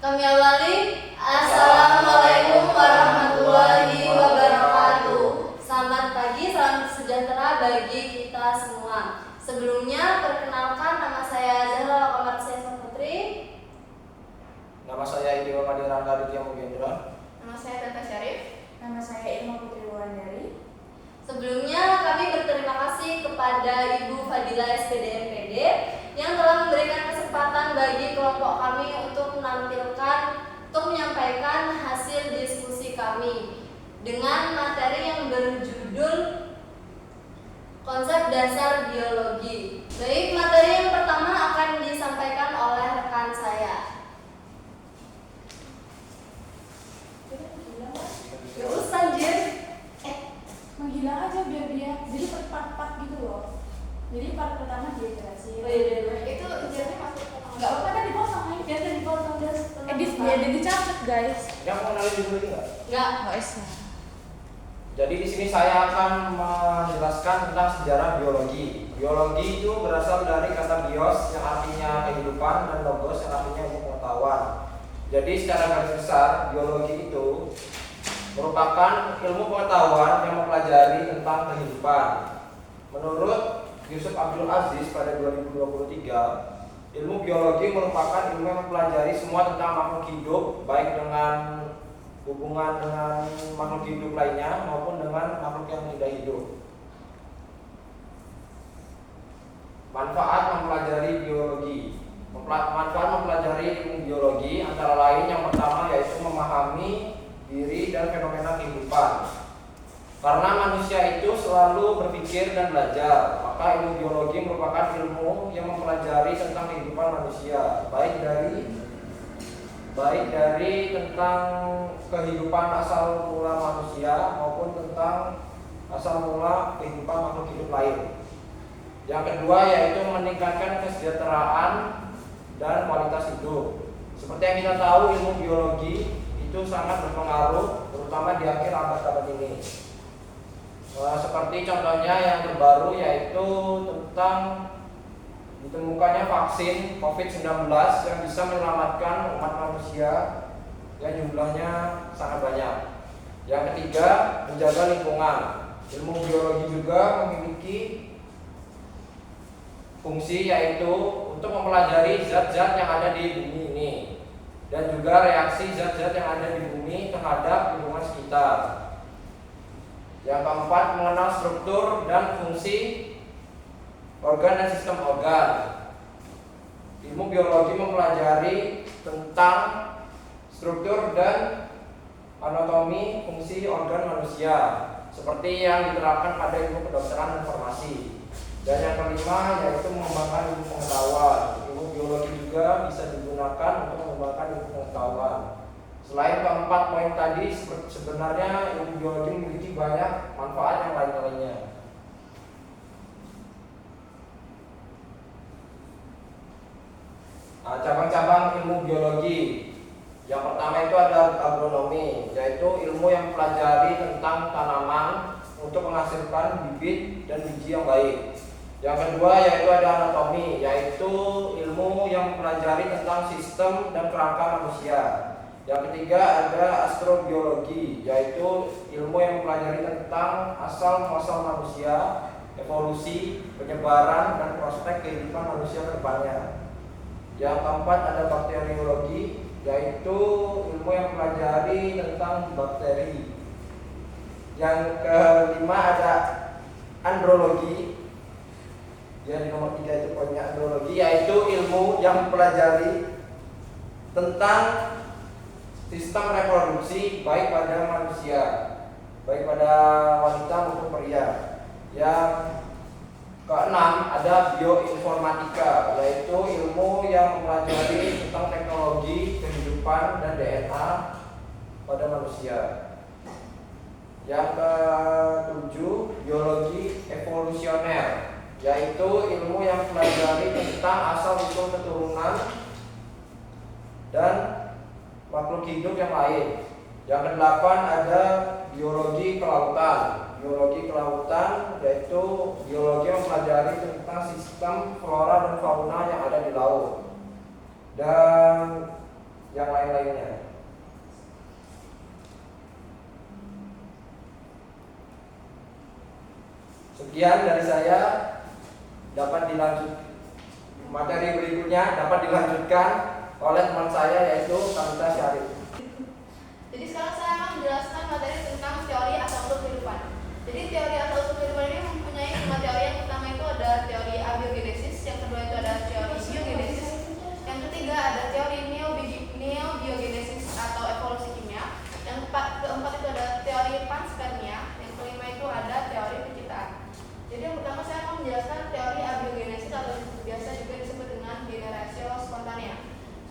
Kami awali. Assalamualaikum warahmatullahi wabarakatuh. Selamat pagi, salam sejahtera bagi kita semua. Sebelumnya, perkenalkan, nama saya Zahra Komarsia Putri. Nama saya Idiwa Madirangga Ditya Mugendra. Nama saya Tata Syarif. Nama saya Irma Putri Wulandari. Sebelumnya, kami berterima kasih kepada Ibu Fadila SPD MPD yang telah memberikan kesempatan bagi kelompok kami untuk menyampaikan hasil diskusi kami dengan materi yang berjudul konsep dasar biologi. Baik, materi yang pertama akan disampaikan oleh rekan saya. Ya usah anjir. Menghilang aja biar dia jadi part-part gitu loh. Jadi part pertama dia jelasin. Oh iya, itu intinya masuk. Enggak apa-apa kan dipotong, biar dipotong terus. Dia dicatat, guys. Yang mau kenalin dulu ini nggak? Enggak. Jadi di sini saya akan menjelaskan tentang sejarah biologi. Biologi itu berasal dari kata bios yang artinya kehidupan dan logos yang artinya ilmu pengetahuan. Jadi secara garis besar biologi itu merupakan ilmu pengetahuan yang mempelajari tentang kehidupan. Menurut Yusuf Abdul Aziz pada 2023, ilmu biologi merupakan ilmu yang mempelajari semua tentang makhluk hidup, baik dengan hubungan dengan makhluk hidup lainnya maupun dengan makhluk yang tidak hidup. Manfaat mempelajari biologi. Manfaat mempelajari ilmu biologi antara lain yang pertama yaitu memahami diri dan fenomena kehidupan. Karena manusia itu selalu berpikir dan belajar, maka ilmu biologi merupakan ilmu yang mempelajari tentang kehidupan manusia, baik dari tentang kehidupan asal mula manusia maupun tentang asal mula kehidupan makhluk hidup lain. Yang kedua yaitu meningkatkan kesejahteraan dan kualitas hidup. Seperti yang kita tahu, ilmu biologi itu sangat berpengaruh terutama di akhir abad ini. Seperti contohnya yang terbaru yaitu tentang ditemukannya vaksin COVID-19 yang bisa menyelamatkan umat manusia yang jumlahnya sangat banyak. Yang ketiga, menjaga lingkungan. Ilmu biologi juga memiliki fungsi yaitu untuk mempelajari zat-zat yang ada di bumi ini dan juga reaksi zat-zat yang ada di bumi terhadap lingkungan sekitar. Yang keempat, mengenal struktur dan fungsi organ dan sistem organ. Ilmu biologi mempelajari tentang struktur dan anatomi fungsi organ manusia seperti yang diterapkan pada ilmu kedokteran dan farmasi. Dan yang kelima yaitu mengembangkan ilmu pengetahuan. Ilmu biologi juga bisa digunakan untuk mengembangkan ilmu pengetahuan. Selain keempat poin tadi, sebenarnya ilmu biologi memiliki banyak manfaat yang lain-lainnya. Cabang-cabang ilmu biologi. Yang pertama itu ada agronomi, yaitu ilmu yang mempelajari tentang tanaman untuk menghasilkan bibit dan biji yang baik. Yang kedua yaitu ada anatomi, yaitu ilmu yang mempelajari tentang sistem dan kerangka manusia. Yang ketiga ada astrobiologi, yaitu ilmu yang mempelajari tentang asal-muasal manusia, evolusi, penyebaran, dan prospek kehidupan manusia ke depannya. Yang keempat ada bakteriologi, yaitu ilmu yang mempelajari tentang bakteri. Yang kelima ada andrologi. Ya, di nomor 3 itu poinnya andrologi, yaitu ilmu yang mempelajari tentang sistem reproduksi baik pada manusia, baik pada wanita maupun pria. Yang keenam ada bioinformatika, yaitu ilmu yang mempelajari tentang teknologi kehidupan dan DNA pada manusia. Yang ketujuh biologi evolusioner, yaitu ilmu yang mempelajari tentang asal usul keturunan dan makhluk hidup yang lain. Yang kedelapan ada biologi kelautan. Biologi kelautan yaitu biologi yang mempelajari tentang sistem flora dan fauna yang ada di laut. Dan yang lain-lainnya. Sekian dari saya, dapat dilanjut materi berikutnya dapat dilanjutkan oleh teman saya yaitu Kamita Syarif. Jadi sekarang saya akan menjelaskan materi tentang teori asal-usul kehidupan. Jadi teori asal-usul kehidupan ini mempunyai 5 teori. Yang pertama itu ada teori abiogenesis, yang kedua itu ada teori biogenesis, yang ketiga ada teori neobiogenesis atau evolusi kimia, yang keempat itu ada teori panspermia, yang kelima itu ada teori penciptaan. Jadi yang pertama saya akan menjelaskan teori abiogenesis atau biasa juga disebut dengan generatio spontanea.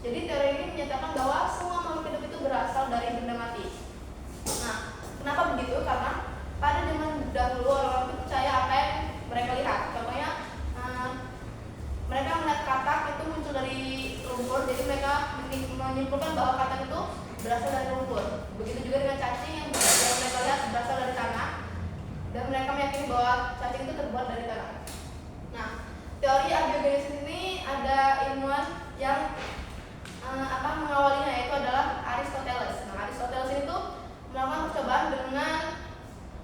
Jadi teori ini menyatakan bahwa semua makhluk hidup itu berasal dari benda mati. Nah, kenapa begitu? Karena pada zaman dahulu orang-orang itu percaya apa yang mereka lihat. Contohnya mereka melihat katak itu muncul dari lumpur, jadi mereka menyimpulkan bahwa katak itu berasal dari lumpur. Begitu juga dengan cacing yang mereka lihat berasal dari tanah, dan mereka meyakini bahwa cacing itu terbuat dari tanah. Nah, teori abiogenesis ini ada ilmuwan yang mengawalinya, yaitu adalah Aristoteles. Nah, Aristoteles itu melakukan percobaan dengan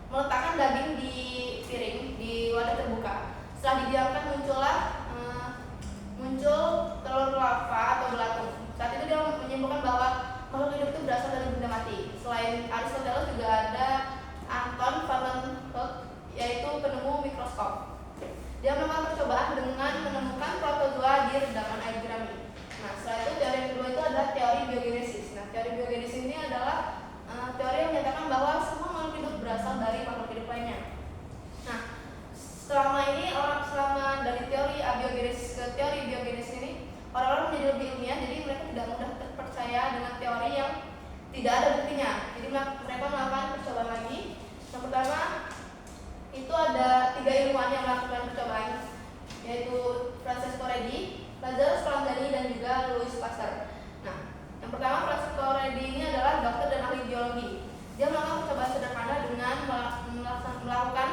meletakkan daging di piring di wadah terbuka. Setelah didiamkan muncul telur lava atau belatung. Saat itu dia menyimpulkan bahwa makhluk hidup itu berasal dari benda mati. Selain Aristoteles juga ada Anton van Leeuwenhoek, yaitu penemu mikroskop. Dia melakukan percobaan dengan menemukan protozoa di rendaman air jerami. Nah, setelah itu teori yang kedua itu adalah teori biogenesis. Nah, teori biogenesis ini adalah teori yang menyatakan bahwa semua makhluk hidup berasal dari makhluk hidup lainnya. Nah, selama dari teori abiogenesis ke teori biogenesis ini, orang-orang menjadi lebih ilmiah, jadi mereka tidak mudah terpercaya dengan teori yang tidak ada buktinya. Jadi mereka melakukan percobaan lagi. Yang pertama itu ada 3 ilmuwan yang melakukan percobaan, yaitu Francesco Redi, Lazarus Franzani, dan juga Louis Pasteur. Nah, yang pertama Francesco Redi ini adalah dokter dan ahli biologi. Dia melakukan percobaan sederhana dengan melakukan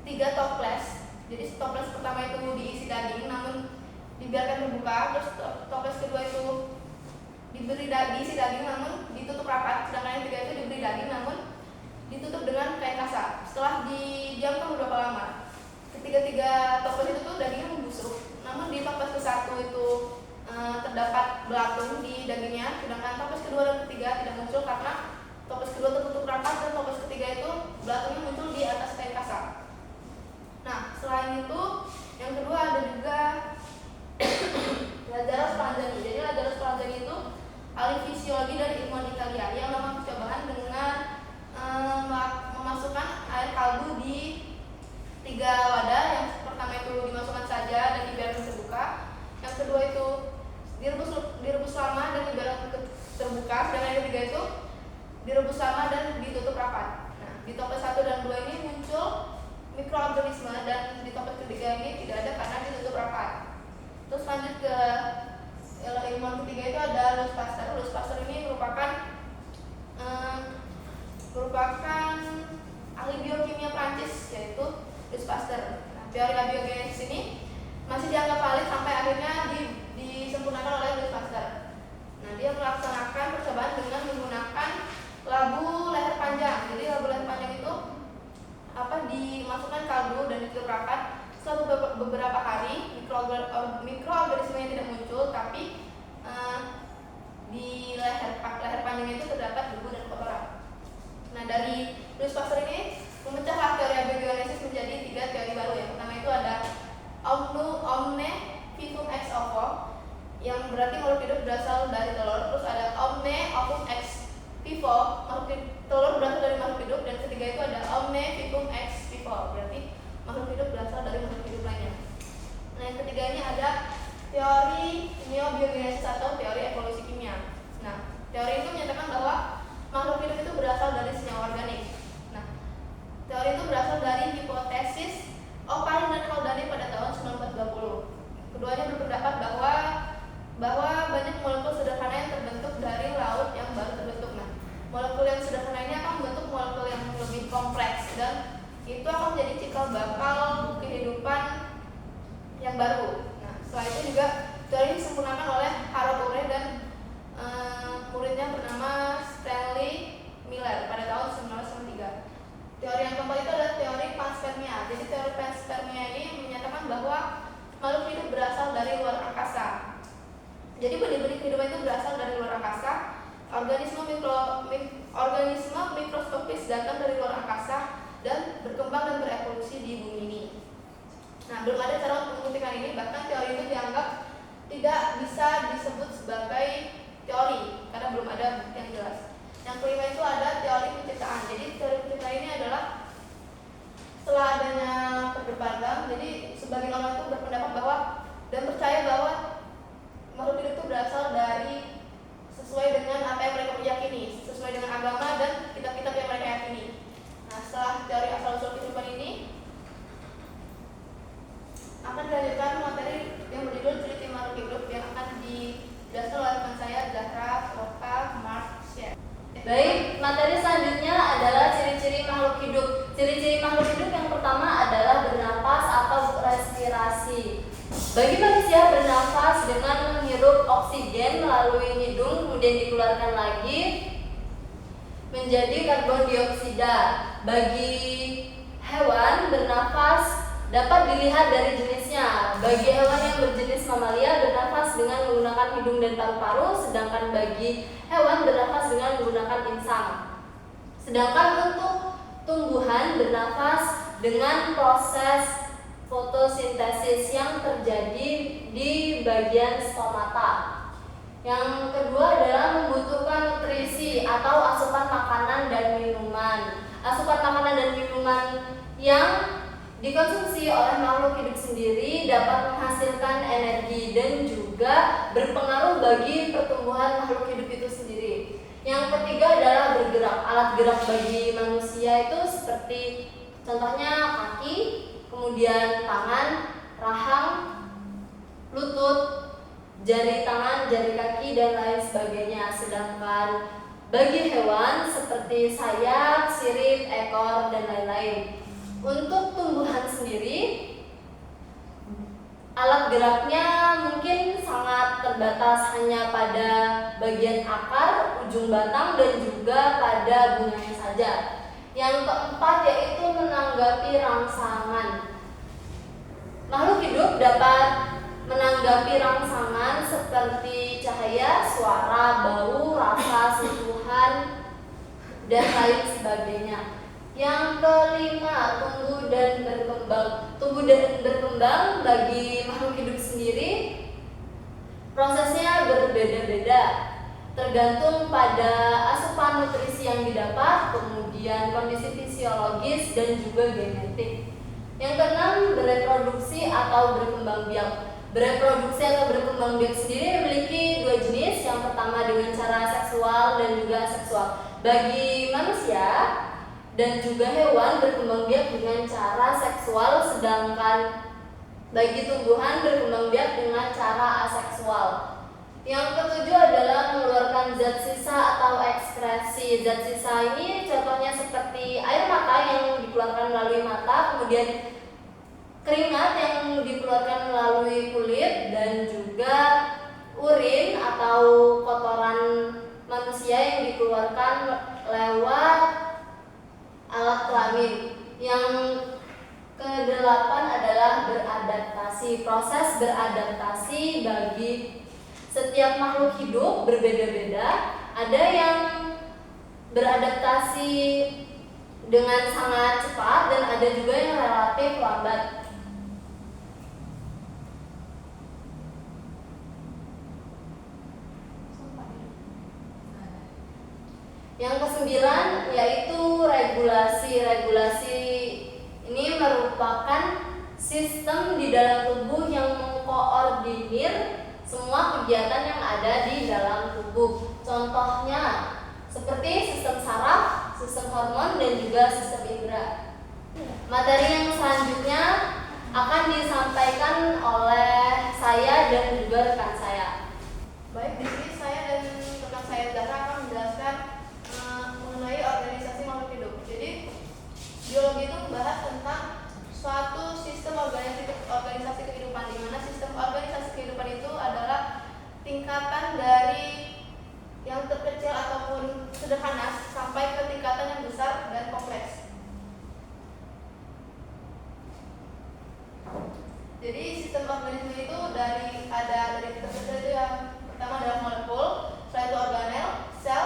3 toples. Jadi toples pertama itu diisi daging, namun dibiarkan terbuka. Terus toples kedua itu diisi daging, namun ditutup rapat. Sedangkan yang ketiga itu diberi daging, namun ditutup dengan kain kasa. Setelah didiamkan beberapa lama, ketiga toples itu tuh dagingnya membusuk. Namun di toples ke-1 itu terdapat belatung di dagingnya, sedangkan toples kedua dan ketiga tidak muncul karena toples kedua tertutup rapat dan toples ketiga itu belatungnya muncul di atas kain kasa. Nah, selain itu yang kedua ada juga Lazarus Franzani. Jadi Lazarus Franzani itu ahli fisiologi dari ilmuwan Italia yang melakukan percobaan dengan memasukkan air kaldu di 3 wadah. Yang pertama itu dimasukkan saja dan dibiarkan terbuka. Yang kedua itu direbus lama dan dibiarkan terbuka. Dan yang ketiga itu direbus lama dan ditutup rapat. Nah, di toples 1 dan 2 ini muncul mikroorganisme, dan di toples ketiga ini tidak ada karena ditutup rapat. Terus lanjut ke ilmuwan ketiga itu ada Louis Pasteur. Louis Pasteur ini merupakan ahli biokimia Prancis, yaitu Louis Pasteur. Nah, teori abiogenesis ini masih dianggap valid sampai akhirnya disempurnakan oleh Louis Pasteur. Nah, dia melaksanakan percobaan dengan menggunakan labu leher panjang. Jadi labu leher panjang itu dimasukkan kaldu dan ditutup rapat. Setelah beberapa hari mikroorganismenya tidak muncul, tapi di leher panjang itu terdapat debu dan kotoran. Nah, dari Louis Pasteur ini memecahlah teori abiogenesis menjadi 3 teori baru. Yang pertama itu ada omne vivum ex ovo, yang berarti makhluk hidup berasal dari telur. Terus ada omne ovum ex vivo, telur berasal dari makhluk hidup. Dan ketiga itu ada omne vivum ex vivo, berarti makhluk hidup berasal dari makhluk hidup lainnya. Nah, yang ketiga ini ada teori neobiogenesis atau teori evolusi kimia. Nah, teori itu menyatakan bahwa makhluk hidup itu berasal dari senyawa organik. Nah, teori itu berasal dari hipotesis Oparin dan Haldane pada tahun 1920. Keduanya berpendapat bahwa banyak molekul sederhana yang organisme mikroskopis datang dari luar angkasa dan berkembang dan berevolusi di bumi ini. Nah, belum ada cara untuk membuktikan ini, bahkan teori itu dianggap tidak bisa disebut sebagai teori karena belum ada bukti yang jelas. Yang kelima itu ada teori penciptaan. Jadi teori penciptaan ini adalah setelah adanya perdebatan, jadi sebagian orang itu berpendapat bahwa dan percaya bahwa makhluk hidup itu berasal dari sesuai dengan apa yang mereka yakini, sesuai dengan agama dan kitab-kitab yang mereka yakini. Nah, setelah teori asal-usul kehidupan ini akan dilanjutkan materi yang berjudul Ciri-ciri makhluk hidup yang akan dijelaskan oleh teman saya Zahra, Roka, Mark, Share. Baik, materi selanjutnya adalah ciri-ciri makhluk hidup. Ciri-ciri makhluk hidup yang pertama adalah bernafas atau respirasi. Bagi manusia, bernafas dengan menghirup oksigen melalui hidung kemudian dikeluarkan lagi menjadi karbon dioksida. Bagi hewan, bernafas dapat dilihat dari jenisnya. Bagi hewan yang berjenis mamalia, bernafas dengan menggunakan hidung dan paru-paru, sedangkan bagi hewan bernafas dengan menggunakan insang. Sedangkan untuk tumbuhan bernafas dengan proses fotosintesis yang terjadi di bagian stomata. Yang kedua adalah membutuhkan nutrisi atau asupan makanan dan minuman. Asupan makanan dan minuman yang dikonsumsi oleh makhluk hidup sendiri dapat menghasilkan energi dan juga berpengaruh bagi pertumbuhan makhluk hidup itu sendiri. Yang ketiga adalah bergerak. Alat gerak bagi manusia itu seperti contohnya kaki, kemudian tangan, rahang, lutut, jari tangan, jari kaki, dan lain sebagainya. Sedangkan bagi hewan seperti sayap, sirip, ekor, dan lain-lain. Untuk tumbuhan sendiri, alat geraknya mungkin sangat terbatas hanya pada bagian akar, ujung batang, dan juga pada bunganya saja. Yang keempat yaitu menanggapi rangsangan. Makhluk hidup dapat menanggapi rangsangan seperti cahaya, suara, bau, rasa, sentuhan, dan lain sebagainya. Yang kelima, tumbuh dan berkembang. Tumbuh dan berkembang bagi makhluk hidup sendiri prosesnya berbeda-beda, tergantung pada asupan nutrisi yang didapat, kemudian kondisi fisiologis dan juga genetik. Yang keenam, bereproduksi atau berkembang biak. Bereproduksi atau berkembang biak sendiri memiliki dua jenis. Yang pertama dengan cara seksual dan juga aseksual. Bagi manusia dan juga hewan berkembang biak dengan cara seksual, sedangkan bagi tumbuhan berkembang biak dengan cara aseksual. Yang ketujuh adalah mengeluarkan zat sisa atau ekskresi. Zat sisa ini contohnya seperti air mata yang dikeluarkan melalui mata, kemudian keringat yang dikeluarkan melalui kulit, dan juga urin atau kotoran manusia yang dikeluarkan lewat alat kelamin. Yang kedelapan adalah beradaptasi. Proses beradaptasi bagi setiap makhluk hidup berbeda-beda. Ada yang beradaptasi dengan sangat cepat dan ada juga yang relatif lambat. Yang kesembilan yaitu regulasi. Regulasi ini merupakan sistem di dalam tubuh yang mengkoordinir semua kegiatan yang ada di dalam tubuh. Contohnya seperti sistem saraf, sistem hormon, dan juga sistem indera. Materi yang selanjutnya akan disampaikan oleh saya dan juga rekan saya. Baik, di sini saya dan rekan saya Zahra akan menjelaskan mengenai organisasi makhluk hidup. Jadi biologi itu membahas tentang suatu sistem organisasi kehidupan, di mana sistem organisasi kehidupan itu adalah tingkatan dari yang terkecil ataupun sederhana sampai ke tingkatan yang besar dan kompleks. Jadi sistem organisme itu dari terkecil itu yang pertama adalah molekul, setelah itu organel, sel,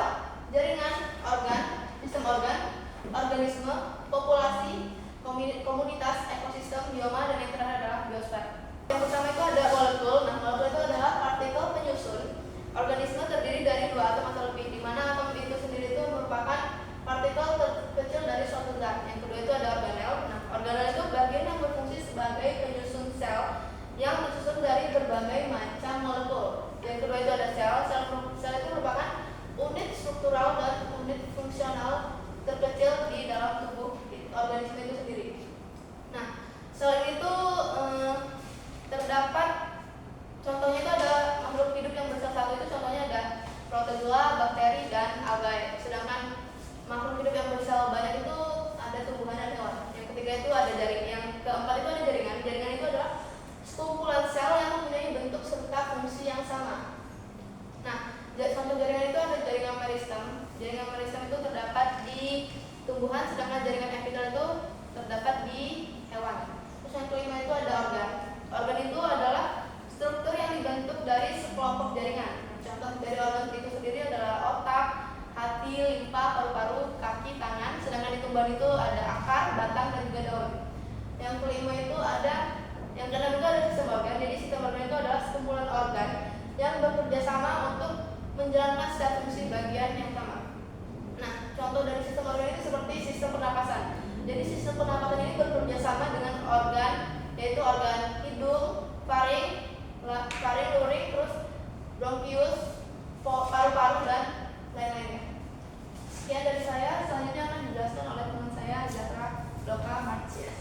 bakteri, dan algae. Sedangkan makhluk hidup yang bersel banyak itu ada tumbuhan dan hewan. Yang ketiga itu ada jaring. Yang keempat itu ada jaringan. Jaringan itu adalah sekumpulan sel yang mempunyai bentuk serta fungsi yang sama. Nah, contoh jaringan itu ada jaringan meristem. Jaringan meristem itu terdapat di tumbuhan, sedangkan jaringan epitel itu terdapat di hewan. Terus yang kelima itu ada organ. Organ itu adalah struktur yang dibentuk dari sekelompok jaringan. Contoh dari organ itu sendiri adalah otak, hati, limpa, paru-paru, kaki, tangan. Sedangkan di tumbuhan itu ada akar, batang, dan juga daun. Yang kelima itu ada, yang keenam itu ada sistem organ. Jadi sistem organ itu adalah sekumpulan organ yang bekerja sama untuk menjalankan setiap fungsi bagian yang sama. Nah, contoh dari sistem organ itu seperti sistem pernapasan. Jadi sistem pernapasan ini bekerja sama dengan organ, yaitu organ hidung, faring, luring, terus bronkius, paru-paru, dan lain-lainnya. Sekian dari saya, selanjutnya akan dijelaskan oleh teman saya, Zatra Doka Marcias.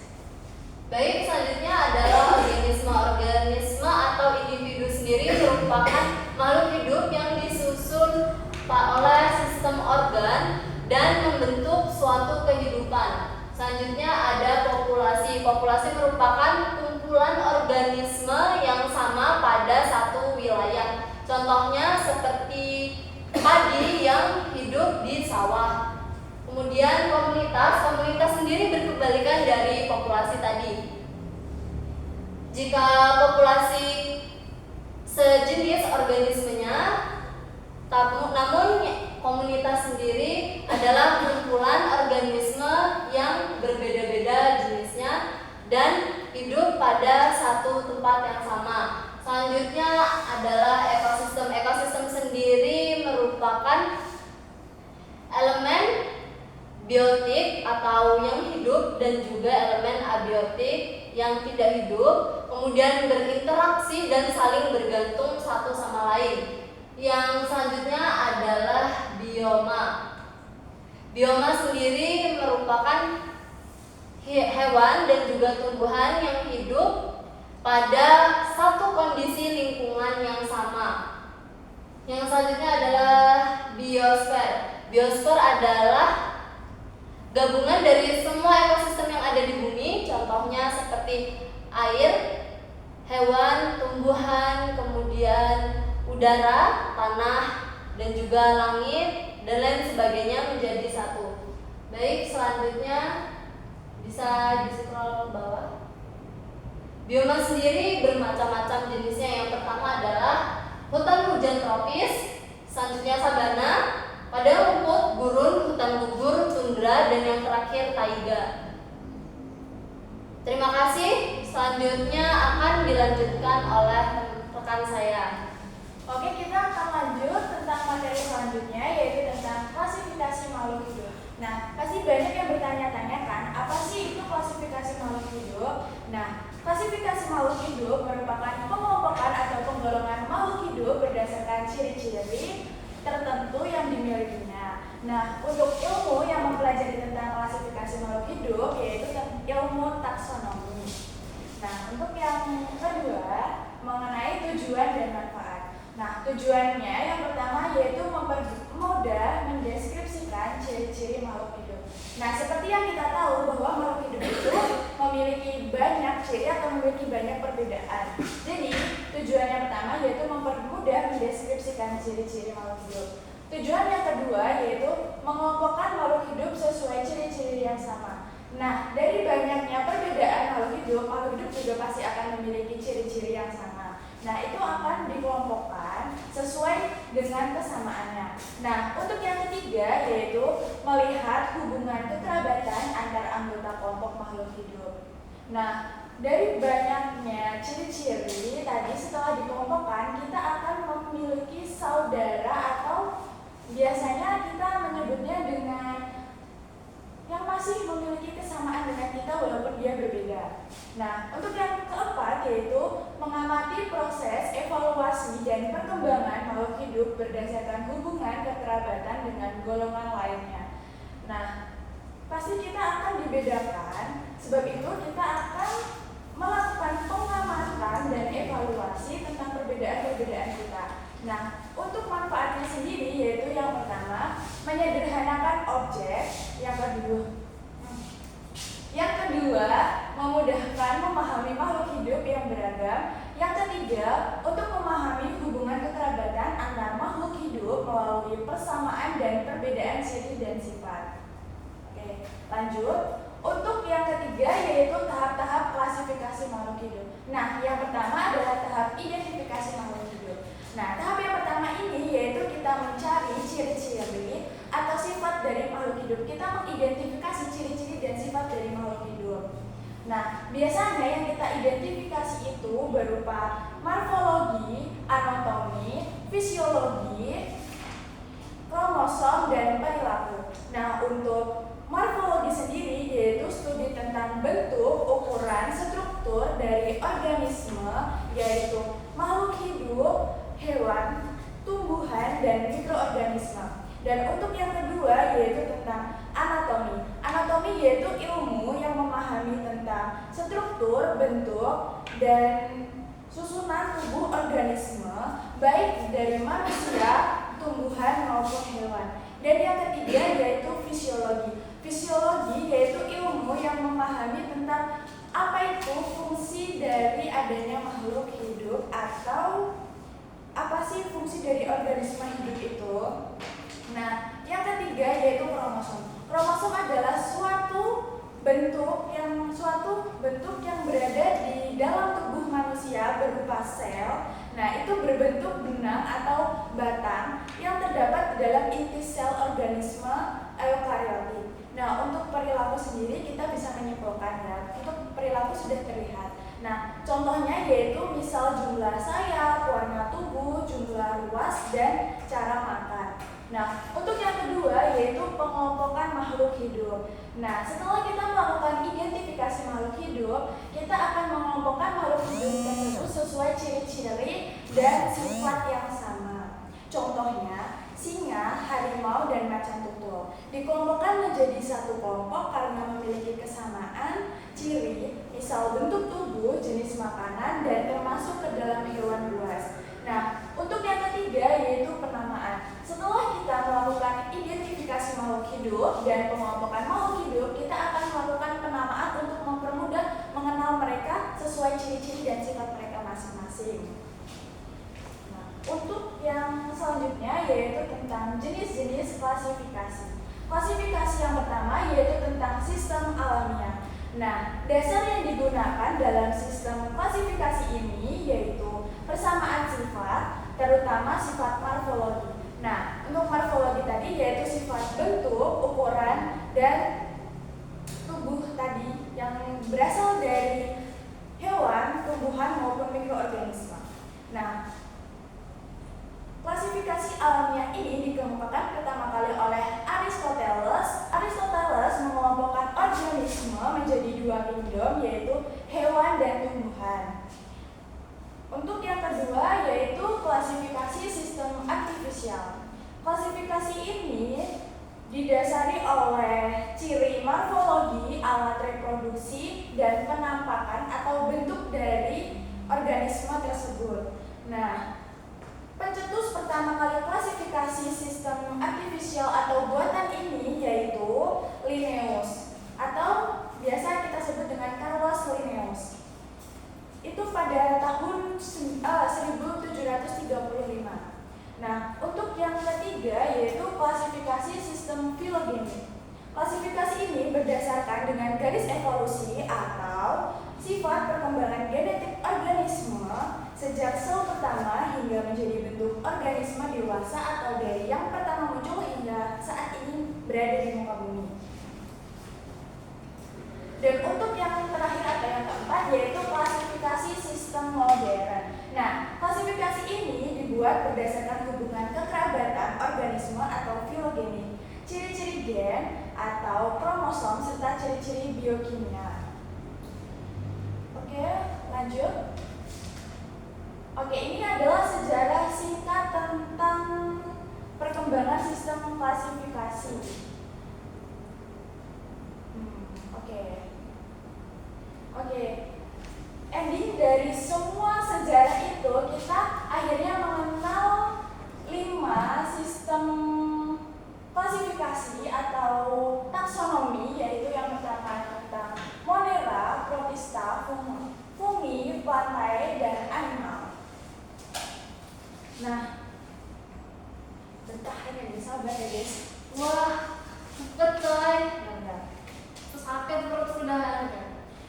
Baik, selanjutnya adalah organisme. Organisme atau individu sendiri merupakan makhluk hidup yang disusun oleh sistem organ dan membentuk suatu kehidupan. Selanjutnya ada populasi. Populasi merupakan kumpulan organisme yang sama pada satu wilayah. Contohnya seperti padi yang hidup di sawah. Kemudian komunitas. Komunitas sendiri berkebalikan dari populasi tadi. Jika populasi sejenis organismenya, namun komunitas sendiri adalah kumpulan organisme yang berbeda-beda jenisnya dan hidup pada satu tempat yang sama. Selanjutnya adalah ekosistem. Ekosistem sendiri merupakan elemen biotik atau yang hidup dan juga elemen abiotik yang tidak hidup, kemudian berinteraksi dan saling bergantung satu sama lain. Yang selanjutnya adalah bioma. Bioma sendiri merupakan hewan dan juga tumbuhan yang hidup pada satu kondisi lingkungan yang sama. Yang selanjutnya adalah biosfer. Biosfer adalah gabungan dari semua ekosistem yang ada di bumi, contohnya seperti air, hewan, tumbuhan, kemudian udara, tanah, dan juga langit, dan lain sebagainya menjadi satu. Baik, selanjutnya bisa di-scroll bawah. Bioma sendiri bermacam-macam jenisnya. Yang pertama adalah hutan hujan tropis, selanjutnya sabana, padang rumput, gurun, hutan gugur, tundra, dan yang terakhir taiga. Terima kasih. Selanjutnya akan dilanjutkan oleh rekan saya. Oke, kita akan lanjut tentang materi selanjutnya, yaitu tentang klasifikasi makhluk hidup. Nah, pasti banyak yang bertanya-tanya kan, apa sih itu klasifikasi makhluk hidup? Nah, klasifikasi makhluk hidup merupakan pengkelompokan atau penggolongan makhluk hidup berdasarkan ciri-ciri tertentu yang dimilikinya. Nah, untuk ilmu yang mempelajari tentang klasifikasi makhluk hidup yaitu ilmu taksonomi. Nah, untuk yang kedua mengenai tujuan dan manfaat. Nah, tujuannya yang pertama yaitu mempermudah mendeskripsikan ciri-ciri makhluk hidup. Nah, seperti yang kita tahu bahwa makhluk hidup itu memiliki banyak ciri atau memiliki banyak perbedaan. Jadi, tujuan yang pertama yaitu mempermudah mendeskripsikan ciri-ciri makhluk hidup. Tujuan yang kedua yaitu mengelompokkan makhluk hidup sesuai ciri-ciri yang sama. Nah, dari banyaknya perbedaan makhluk hidup juga pasti akan memiliki ciri-ciri yang sama. Nah, itu akan dikelompokkan sesuai dengan kesamaannya. Nah, untuk yang ketiga yaitu melihat hubungan kekerabatan antar anggota kelompok makhluk hidup. Nah, dari banyaknya ciri-ciri tadi setelah dikelompokkan, kita akan memiliki saudara atau biasanya kita menyebutnya dengan yang masih memiliki kesamaan dengan kita walaupun dia berbeda. Nah, untuk yang keempat yaitu mengamati proses evaluasi dan perkembangan makhluk hidup berdasarkan hubungan kekerabatan dengan golongan lainnya. Nah, pasti kita akan dibedakan, sebab itu kita akan melakukan pengamatan dan evaluasi tentang perbedaan-perbedaan kita. Nah, untuk manfaatnya sendiri yaitu yang pertama menyederhanakan objek. Yang kedua, memudahkan memahami makhluk hidup yang beragam. Yang ketiga, untuk memahami hubungan kekerabatan antar makhluk hidup melalui persamaan dan perbedaan ciri dan sifat. Oke, lanjut. Untuk yang ketiga yaitu tahap-tahap klasifikasi makhluk hidup. Nah, yang pertama adalah tahap identifikasi makhluk hidup. Nah, tahap yang pertama ini yaitu kita mencari ciri-ciri atau sifat dari makhluk hidup. Kita mengidentifikasi ciri-ciri dan sifat dari makhluk hidup. Nah, biasanya yang kita identifikasi itu berupa morfologi, anatomi, fisiologi, kromosom, dan perilaku. Nah, untuk morfologi sendiri yaitu studi tentang bentuk, ukuran, struktur dari organisme, yaitu makhluk hidup, hewan, tumbuhan, dan mikroorganisme. Dan untuk yang kedua yaitu tentang anatomi. Anatomi yaitu ilmu yang memahami tentang struktur, bentuk, dan susunan tubuh organisme, baik dari manusia, tumbuhan, maupun hewan. Dan yang ketiga yaitu fisiologi. Fisiologi yaitu ilmu yang memahami tentang apa itu fungsi dari adanya makhluk hidup atau apa sih fungsi dari organisme hidup itu. Nah, yang ketiga yaitu kromosom. Kromosom adalah suatu bentuk yang berada di dalam tubuh manusia berupa sel. Nah, itu berbentuk benang atau batang yang terdapat di dalam inti sel organisme eukariotik. Nah, untuk perilaku sendiri kita bisa menyimpulkan ya. Untuk perilaku sudah terlihat. Nah, contohnya yaitu misal jumlah sayap, warna tubuh, jumlah ruas, dan cara makan. Nah, untuk yang kedua yaitu pengelompokan makhluk hidup. Nah, setelah kita melakukan identifikasi makhluk hidup, kita akan mengelompokkan makhluk hidup tersebut sesuai ciri-ciri dan sifat yang sama. Contohnya, singa, harimau, dan macan tutul dikelompokkan menjadi satu kelompok karena memiliki kesamaan ciri, misal bentuk tubuh, jenis makanan, dan termasuk ke dalam hewan buas. Nah, untuk yang ketiga yaitu penamaan. Setelah kita melakukan identifikasi makhluk hidup dan pengelompokan makhluk hidup, kita akan melakukan penamaan untuk mempermudah mengenal mereka sesuai ciri-ciri dan sifat mereka masing-masing. Nah, untuk yang selanjutnya yaitu tentang jenis-jenis klasifikasi. Klasifikasi yang pertama yaitu tentang sistem alamiah. Nah, dasar yang digunakan dalam sistem klasifikasi ini yaitu persamaan sifat, terutama sifat morfologi. Nah, untuk morfologi tadi yaitu sifat bentuk, ukuran, dan tubuh tadi yang berasal dari hewan, tumbuhan, maupun mikroorganisme. Nah, klasifikasi alamiah ini dikemukakan pertama kali oleh Aristoteles. Aristoteles mengelompokkan organisme menjadi dua kingdom yaitu hewan dan tumbuhan. Untuk yang kedua yaitu klasifikasi sistem artifisial. Klasifikasi ini didasari oleh ciri morfologi, alat reproduksi, dan penampakan atau bentuk dari organisme tersebut. Nah, pencetus pertama kali klasifikasi sistem artifisial atau buatan ini yaitu Linnaeus atau biasa kita sebut dengan Carolus Linnaeus. Itu pada tahun 1735. Nah, untuk yang ketiga yaitu klasifikasi sistem filogenik. Klasifikasi ini berdasarkan dengan garis evolusi atau sifat perkembangan genetik organisme sejak sel pertama hingga menjadi bentuk organisme dewasa atau dari yang pertama muncul hingga saat ini berada di muka bumi. Dan untuk yang terakhir atau yang keempat yaitu klasifikasi sistem modern. Nah, klasifikasi ini dibuat berdasarkan hubungan kekerabatan organisme atau filogenik, ciri-ciri gen atau kromosom serta ciri-ciri biokimia. Oke, lanjut. Oke, ini adalah sejarah singkat tentang perkembangan sistem klasifikasi. Oke. Ending dari semua sejarah itu kita akhirnya mengenal 5 sistem klasifikasi Oke, sabar ya guys. Wah, cepet coy. Bentar. Terus sakit perut udah.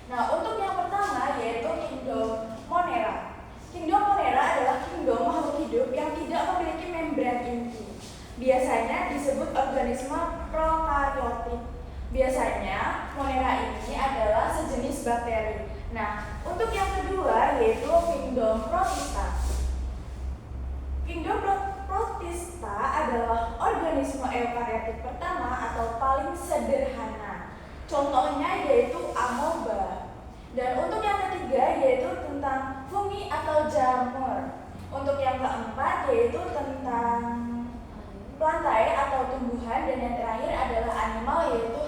Nah, untuk yang pertama yaitu kingdom Monera. Kingdom Monera adalah kingdom makhluk hidup yang tidak memiliki membran inti. Biasanya disebut organisme prokaryotik. Biasanya Monera ini adalah sejenis bakteri. Nah, untuk yang kedua yaitu kingdom Protista. Kingdom Protista adalah organisme eukariotik pertama atau paling sederhana. Contohnya yaitu amoeba. Dan untuk yang ketiga yaitu tentang fungi atau jamur. Untuk yang keempat yaitu tentang plantae atau tumbuhan, dan yang terakhir adalah animal yaitu